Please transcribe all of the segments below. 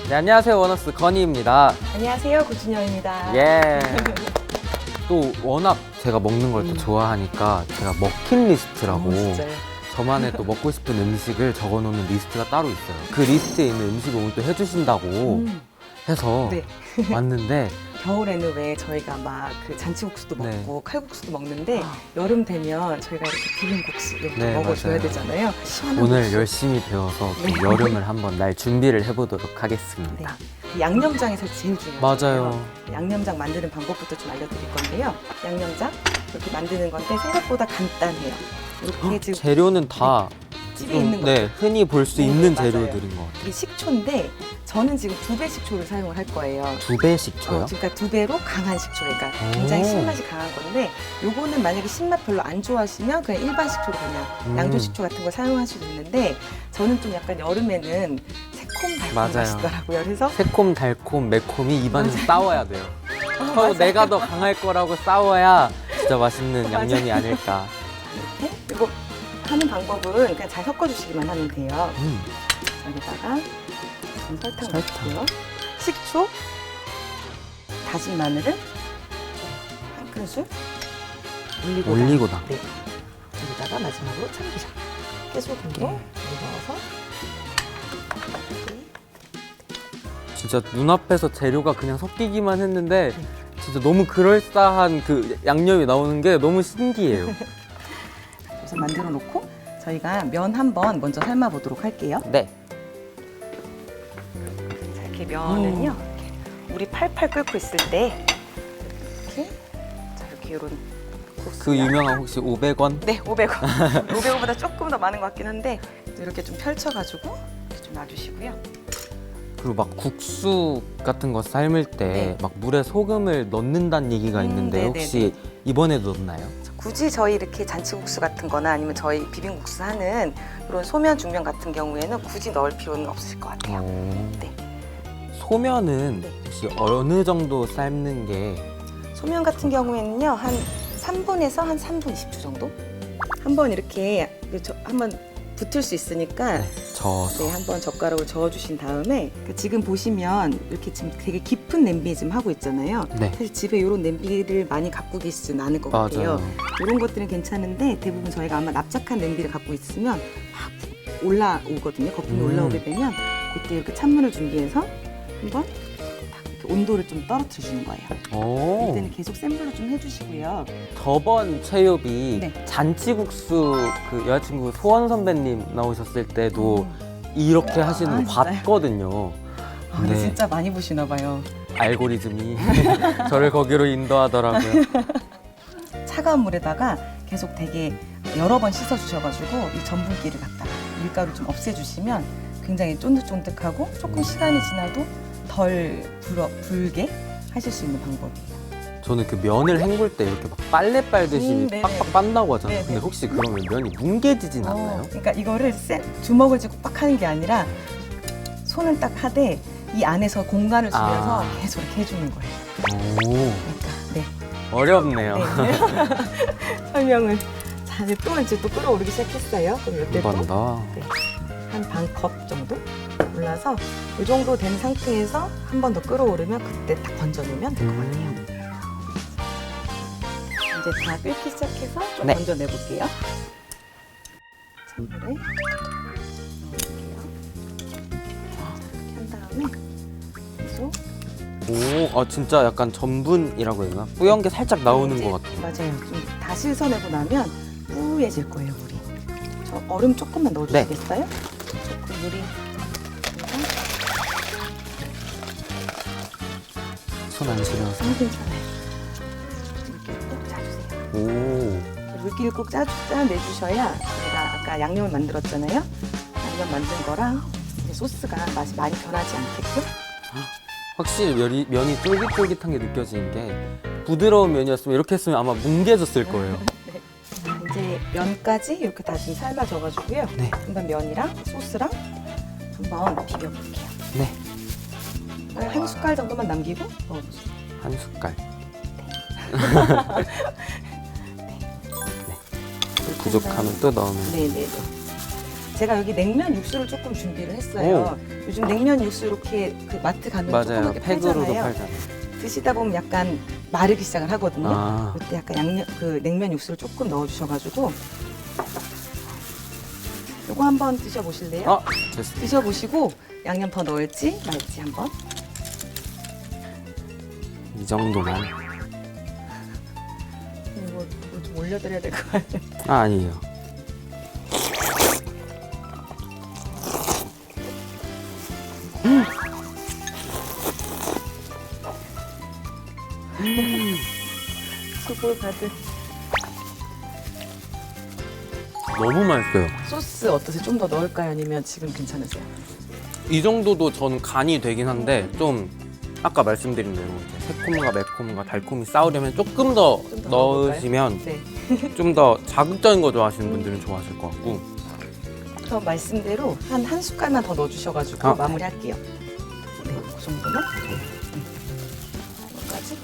네, 안녕하세요. 원어스 건희입니다. 안녕하세요. 고준영입니다. 예. 또 워낙 제가 먹는 걸 또 좋아하니까 제가 먹힌리스트라고 진짜요? 저만의 또 먹고 싶은 음식을 적어놓는 리스트가 따로 있어요. 그 리스트에 있는 음식을 오늘 또 해주신다고 해서 네. 왔는데 겨울에는 왜 저희가 막 그 잔치국수도 네. 먹고 칼국수도 먹는데 여름 되면 저희가 이렇게 비빔국수 이렇게 네, 먹어줘야 맞아요. 되잖아요. 시원한 오늘 국수. 열심히 배워서 또 네. 여름을 한번 날 준비를 해보도록 하겠습니다. 네. 양념장에서 제일 중요해요. 맞아요. 양념장 만드는 방법부터 좀 알려드릴 건데요. 양념장 이렇게 만드는 건데 생각보다 간단해요. 이렇게 지금 재료는 다 집에 좀, 있는 거. 네, 흔히 볼 수 네, 있는 맞아요. 재료들인 것 같아요. 이게 식초인데 저는 지금 2배 식초를 사용을 할 거예요. 2배 식초요? 그러니까 2배로 강한 식초, 그러니까 오. 굉장히 신맛이 강한 건데 요거는 만약에 신맛 별로 안 좋아하시면 그냥 일반 식초로 그냥 양조 식초 같은 거 사용할 수도 있는데 저는 좀 약간 여름에는 새콤달콤 맞아요. 맛이더라고요. 그래서 새콤, 달콤, 매콤이 입안에서 싸워야 돼요. 서로 맞아요. 내가 더 강할 거라고 싸워야 진짜 맛있는 양념이 아닐까. 이렇게 이거 하는 방법은 그냥 잘 섞어주시기만 하면 돼요. 여기다가 좀 설탕 넣고요. 식초, 다진 마늘을 한 큰술, 올리고당. 올리고당. 네. 여기다가 마지막으로 참기름, 깨소금도 넣어서 진짜 눈앞에서 재료가 그냥 섞이기만 했는데 진짜 너무 그럴싸한 그 양념이 나오는 게 너무 신기해요. 우선 만들어 놓고 저희가 면 한번 먼저 삶아 보도록 할게요. 네. 자, 이렇게 면은요, 이렇게 물이 팔팔 끓고 있을 때 이렇게 자 이렇게 이런 그 유명한 혹시 500원? 네, 500원. 500원보다 조금 더 많은 것 같긴 한데 이렇게 좀 펼쳐가지고 이렇게 좀 놔주시고요. 그리고 막 국수 같은 거 삶을 때 막 네. 물에 소금을 넣는다는 얘기가 있는데 네네네. 혹시 이번에도 넣나요? 굳이 저희 이렇게 잔치국수 같은 거나 아니면 저희 비빔국수 하는 이런 소면, 중면 같은 경우에는 굳이 넣을 필요는 없으실 것 같아요. 네. 소면은 네. 혹시 어느 정도 삶는 게 소면 같은 경우에는요, 한 3분에서 한 3분 20초 정도? 한번 이렇게 한번 붙을 수 있으니까 저어서 네, 한번 젓가락으로 저어주신 다음에 지금 보시면 이렇게 지금 되게 깊은 냄비 지금 하고 있잖아요. 네. 사실 집에 이런 냄비를 많이 갖고 계시진 않을 것 같아요. 맞아요. 이런 것들은 괜찮은데 대부분 저희가 아마 납작한 냄비를 갖고 있으면 막 올라오거든요. 거품이 올라오게 되면 그때 이렇게 찬물을 준비해서 한번 딱 이렇게 온도를 좀 떨어뜨려 주는 거예요. 오. 이때는 계속 센 불로 좀 해주시고요. 저번 체육이 네. 잔치국수 그 여자친구 소원 선배님 나오셨을 때도 이렇게 하시는 거 진짜요? 봤거든요. 아, 근데 네. 진짜 많이 보시나 봐요. 알고리즘이 저를 거기로 인도하더라고요. 차가운 물에다가 계속 되게 여러 번 씻어 주셔가지고 이 전분기를 갖다가 밀가루 좀 없애주시면 굉장히 쫀득쫀득하고 조금 시간이 지나도 덜 불게 하실 수 있는 방법이에요. 저는 그 면을 헹굴 때 이렇게 막 빨래 빨듯이 네네. 빡빡 빤다고 하잖아요. 네네. 근데 혹시 그러면 면이 뭉개지진 않나요? 그러니까 이거를 주먹을 쥐고 빡 하는 게 아니라 손을 딱 하되 이 안에서 공간을 주면서 계속 이렇게 해주는 거예요. 오, 그러니까 네. 어렵네요. 네. 설명을. 자, 이제 또 끓어오르기 시작했어요. 그럼 한 이때도 번 더. 한 반 컵 정도 올라서 이 정도 된 상태에서 한 번 더 끓어오르면 그때 딱 건져내면 될 것 같아요. 이제 다 끓기 시작해서 좀 네. 건져내볼게요. 찬물에 넣어볼게요. 이렇게 한 다음에 계속 오, 진짜 약간 전분이라고 해야 되나? 뿌연 게 살짝 나오는 이제 것 같아요. 맞아요. 좀 다 씻어내고 나면 뿌얘질 거예요, 물이. 저 얼음 조금만 넣어주시겠어요? 조금 물이. 손 안 시려서. 괜찮아요. 물기를 꼭 짜주세요. 오, 물기를 꼭 짜내주셔야 저희가 아까 양념을 만들었잖아요. 양념 만든 거랑 이제 소스가 맛이 많이 변하지 않게끔. 확실히 면이 쫄깃쫄깃한 게 느껴지는 게 부드러운 면이었으면 이렇게 했으면 아마 뭉개졌을 거예요. 자, 이제 면까지 이렇게 다시 삶아져가지고요. 네. 한번 면이랑 소스랑 한번 비벼볼게요. 네. 한 숟갈 정도만 남기고 넣어보세요. 한 숟갈. 부족하면 또 넣으면. 네네네. 제가 여기 냉면 육수를 조금 준비를 했어요. 요즘 냉면 육수 이렇게 그 마트 가면 맞아요. 조그맣게 팩으로도 팔잖아요. 팔잖아요. 드시다 보면 약간 마르기 시작을 하거든요. 아. 그때 약간 그 냉면 육수를 조금 넣어주셔가지고 요거 한번 드셔보실래요? 됐습니다. 드셔보시고 양념 더 넣을지 말지 한번. 이 정도만. 이거 좀 올려드려야 될 것 같아요. 아니에요. 수고 받은 너무 맛있어요. 소스 어떠세요? 좀 더 넣을까요? 아니면 지금 괜찮으세요? 이 정도도 저는 간이 되긴 한데 좀 아까 말씀드린 대로 이렇게 새콤과 매콤과 달콤이 싸우려면 조금 더 좀더 넣으시면 네. 좀 더 자극적인 거 좋아하시는 분들은 좋아하실 것 같고. 그럼 말씀대로 한 숟갈만 더 넣어주셔가지고 아. 마무리할게요. 네, 그 정도만. 여기까지.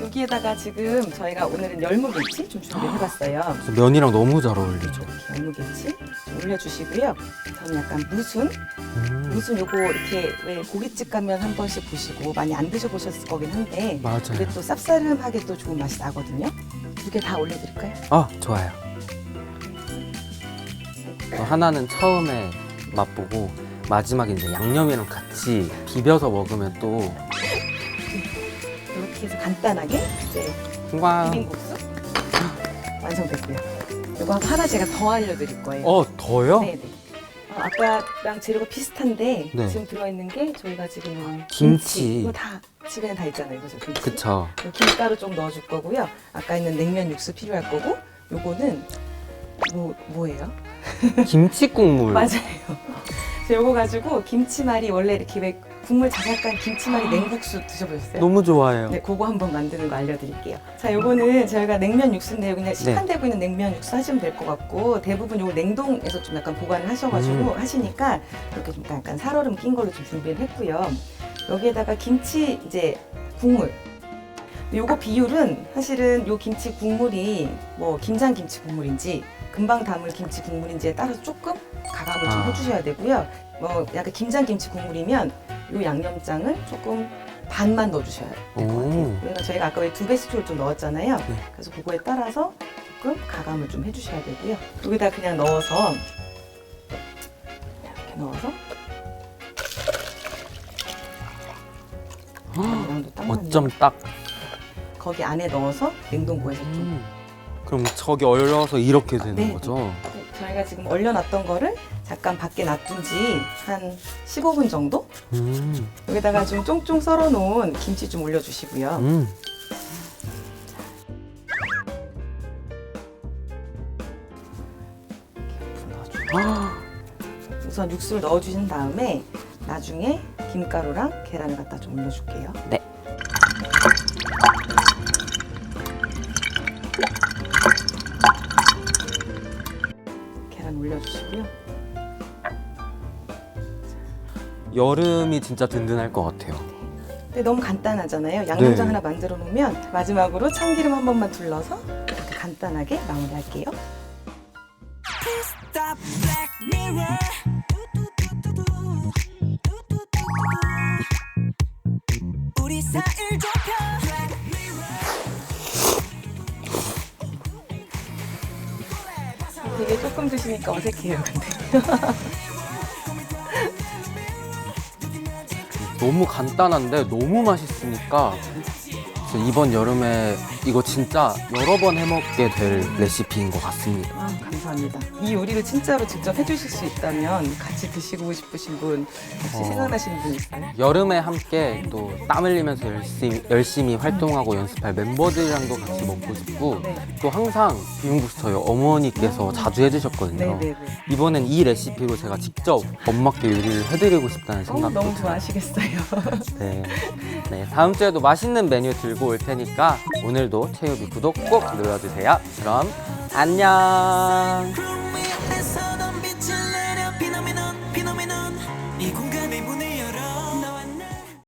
여기에다가 지금 저희가 오늘은 열무김치 좀 준비해봤어요. 그래서 면이랑 너무 잘 어울리죠. 열무김치 좀 올려주시고요. 저는 약간 무순 요거 이렇게 왜 고깃집 가면 한 번씩 보시고 많이 안 드셔보셨을 거긴 한데 맞아요. 근데 또 쌉싸름하게 또 좋은 맛이 나거든요. 두 개 다 올려드릴까요? 좋아요. 하나는 처음에 맛보고 마지막에 이제 양념이랑 같이 비벼서 먹으면 또 이렇게 해서 간단하게 이제 와. 비빔국수 완성됐고요. 이거 하나 제가 더 알려드릴 거예요. 더요? 네네. 아까랑 재료가 비슷한데 네. 지금 들어있는 게 저희가 지금 김치. 이거 다 집에는 다 있잖아요. 그죠? 김치. 그쵸. 김가루 좀 넣어줄 거고요. 아까 있는 냉면 육수 필요할 거고 요거는 뭐예요? 김치 국물. 맞아요. 그래서 요거 가지고 김치말이 원래 이렇게 왜 국물 자작한 김치말이 냉국수 드셔보셨어요? 너무 좋아해요. 네, 그거 한번 만드는 거 알려드릴게요. 자, 요거는 저희가 냉면 육수인데 그냥 시판되고 있는 냉면 육수 하시면 될 것 같고 대부분 요거 냉동에서 좀 약간 보관을 하셔가지고 하시니까 이렇게 좀 약간 살얼음 낀 걸로 좀 준비를 했고요. 여기에다가 김치 이제 국물. 요거 비율은 사실은 요 김치 국물이 뭐 김장 김치 국물인지 금방 담을 김치 국물인지에 따라서 조금 가감을 좀 해주셔야 되고요. 뭐 약간 김장 김치 국물이면 요 양념장을 조금 반만 넣어주셔야 될 것 같아요. 그러니까 저희가 아까 왜 2배식초를 좀 넣었잖아요. 네. 그래서 그거에 따라서 조금 가감을 좀 해주셔야 되고요. 여기다 그냥 넣어서 이렇게 넣어서 양도 딱 맞네요. 어쩜 딱. 거기 안에 넣어서 냉동고에서 좀 그럼 저기 얼려서 이렇게 되는 네. 거죠? 저희가 지금 얼려놨던 거를 잠깐 밖에 놔둔 지 한 15분 정도? 여기다가 좀 쫑쫑 썰어 놓은 김치 좀 올려주시고요. 우선 육수를 넣어주신 다음에 나중에 김가루랑 계란을 갖다 좀 올려줄게요. 네. 계란 올려주시고요. 여름이 진짜 든든할 것 같아요. 근데 너무 간단하잖아요. 양념장 네. 하나 만들어 놓으면 마지막으로 참기름 한 번만 둘러서 이렇게 간단하게 마무리할게요. Stop Black Mirror. 우리 사이를 좁혀. Black Mirror. 되게 조금 드시니까 어색해요. 근데 너무 간단한데 너무 맛있으니까 그래서 이번 여름에 이거 진짜 여러 번 해먹게 될 레시피인 것 같습니다. 아, 감사합니다. 이 요리를 진짜로 직접 해주실 수 있다면 같이 드시고 싶으신 분 혹시 생각나시는 분 있어요? 여름에 함께 또 땀 흘리면서 열심히 활동하고 연습할 멤버들이랑도 같이 먹고 싶고 네. 또 항상 비빔국수 저희 어머니께서 자주 해주셨거든요. 네네네. 이번엔 이 레시피로 제가 직접 엄마께 요리를 해드리고 싶다는 생각도 너무 들어요. 좋아하시겠어요. 네. 네, 다음 주에도 맛있는 메뉴 들고 올 테니까 오늘도 채유비 구독 꼭 눌러주세요. 그럼 안녕.